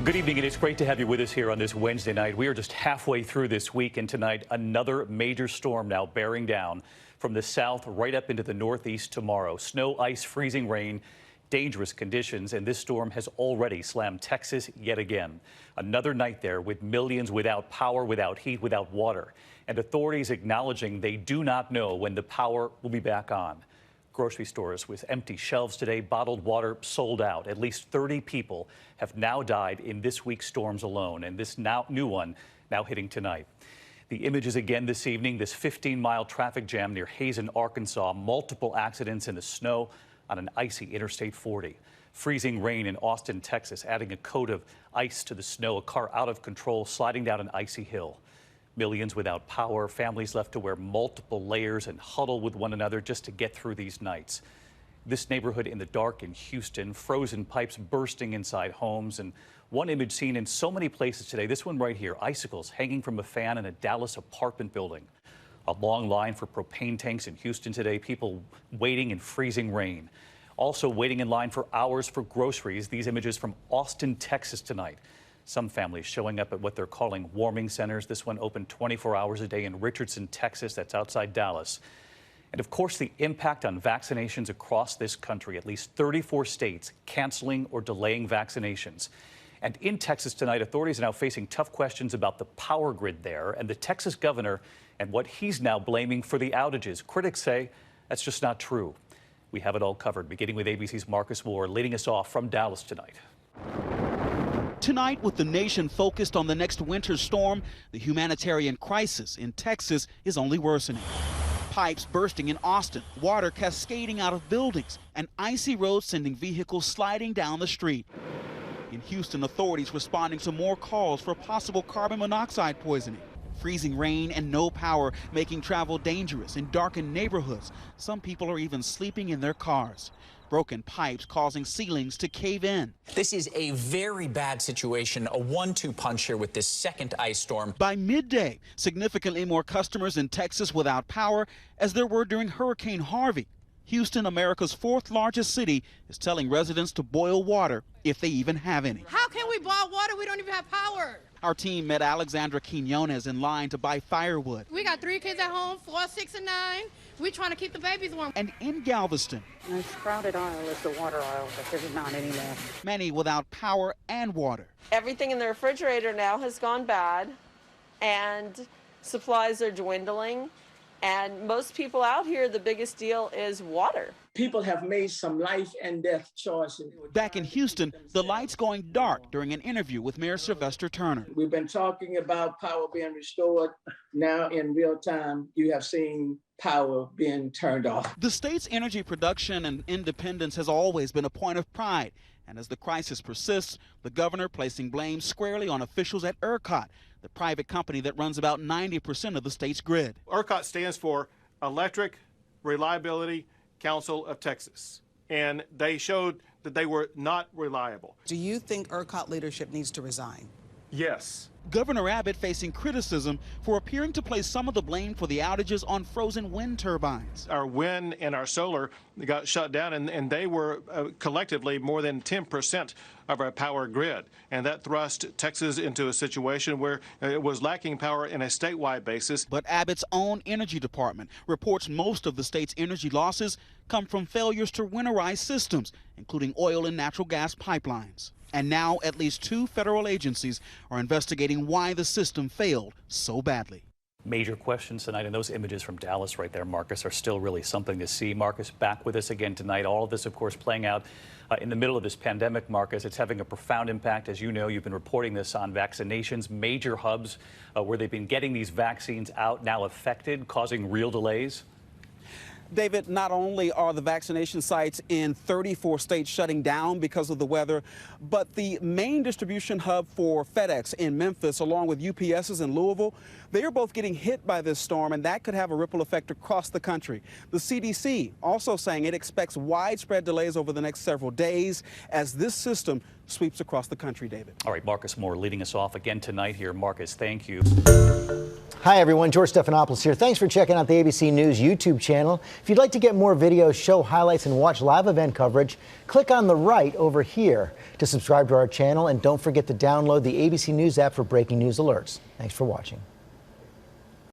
Good evening, and it's great to have you with us here on this Wednesday night. We are just halfway through this week, and tonight another major storm now bearing down from the south right up into the northeast tomorrow. Snow, ice, freezing rain, dangerous conditions, and this storm has already slammed Texas yet again. Another night there with millions without power, without heat, without water, and authorities acknowledging they do not know when the power will be back on. Grocery stores with empty shelves today, bottled water sold out. At least 30 people have now died in this week's storms alone, and this new one now hitting tonight. The images again this evening, this 15-mile traffic jam near Hazen, Arkansas, multiple accidents in the snow on an icy Interstate 40. Freezing rain in Austin, Texas, adding a coat of ice to the snow, a car out of control sliding down an icy hill. Millions without power, families left to wear multiple layers and huddle with one another just to get through these nights. This neighborhood in the dark in Houston, frozen pipes bursting inside homes, and one image seen in so many places today, this one right here, icicles hanging from a fan in a Dallas apartment building. A long line for propane tanks in Houston today, people waiting in freezing rain. Also waiting in line for hours for groceries. These images from Austin, Texas tonight. Some families showing up at what they're calling warming centers. This one open 24 hours a day in Richardson, Texas. That's outside Dallas. And of course, the impact on vaccinations across this country. At least 34 states canceling or delaying vaccinations. And in Texas tonight, authorities are now facing tough questions about the power grid there and the Texas governor and what he's now blaming for the outages. Critics say that's just not true. We have it all covered, beginning with ABC's Marcus Moore leading us off from Dallas tonight. Tonight, with the nation focused on the next winter storm, the humanitarian crisis in Texas is only worsening. Pipes bursting in Austin, water cascading out of buildings, and icy roads sending vehicles sliding down the street. In Houston, authorities responding to more calls for possible carbon monoxide poisoning. Freezing rain and no power making travel dangerous in darkened neighborhoods. Some people are even sleeping in their cars. Broken pipes causing ceilings to cave in. This is a very bad situation, a 1-2 punch here with this second ice storm. By midday, significantly more customers in Texas without power as there were during Hurricane Harvey. Houston, America's fourth largest city, is telling residents to boil water if they even have any. How can we boil water? We don't even have power. Our team met Alexandra Quinones in line to buy firewood. We got 3 kids at home, 4, 6, and 9. We're trying to keep the babies warm. And in Galveston, the sprouted aisle is the water aisle, but there's not any left. Many without power and water. Everything in the refrigerator now has gone bad, and supplies are dwindling. And most people out here, the biggest deal is water. People have made some life and death choices. Back in Houston, the lights going dark during an interview with Mayor Sylvester Turner. We've been talking about power being restored. Now in real time, you have seen power being turned off. The state's energy production and independence has always been a point of pride. And as the crisis persists, the governor placing blame squarely on officials at ERCOT, the private company that runs about 90% of the state's grid. ERCOT stands for Electric Reliability Council of Texas, and they showed that they were not reliable. Do you think ERCOT leadership needs to resign? Yes. Governor Abbott facing criticism for appearing to place some of the blame for the outages on frozen wind turbines. Our wind and our solar got shut down, and they were collectively more than 10% of our power grid. And that thrust Texas into a situation where it was lacking power in a statewide basis. But Abbott's own energy department reports most of the state's energy losses come from failures to winterize systems, including oil and natural gas pipelines. And now at least 2 federal agencies are investigating why the system failed so badly. Major questions tonight, and those images from Dallas right there, Marcus, are still really something to see. Marcus, back with us again tonight. All of this, of course, playing out in the middle of this pandemic, Marcus. It's having a profound impact. As you know, you've been reporting this on vaccinations. Major hubs where they've been getting these vaccines out now affected, causing real delays. David, not only are the vaccination sites in 34 states shutting down because of the weather, but the main distribution hub for FedEx in Memphis, along with UPS's in Louisville, they are both getting hit by this storm, and that could have a ripple effect across the country. The CDC also saying it expects widespread delays over the next several days as this system sweeps across the country, David. All right, Marcus Moore leading us off again tonight here. Marcus, thank you. Hi, everyone. George Stephanopoulos here. Thanks for checking out the ABC News YouTube channel. If you'd like to get more videos, show highlights, and watch live event coverage, click on the right over here to subscribe to our channel. And don't forget to download the ABC News app for breaking news alerts. Thanks for watching.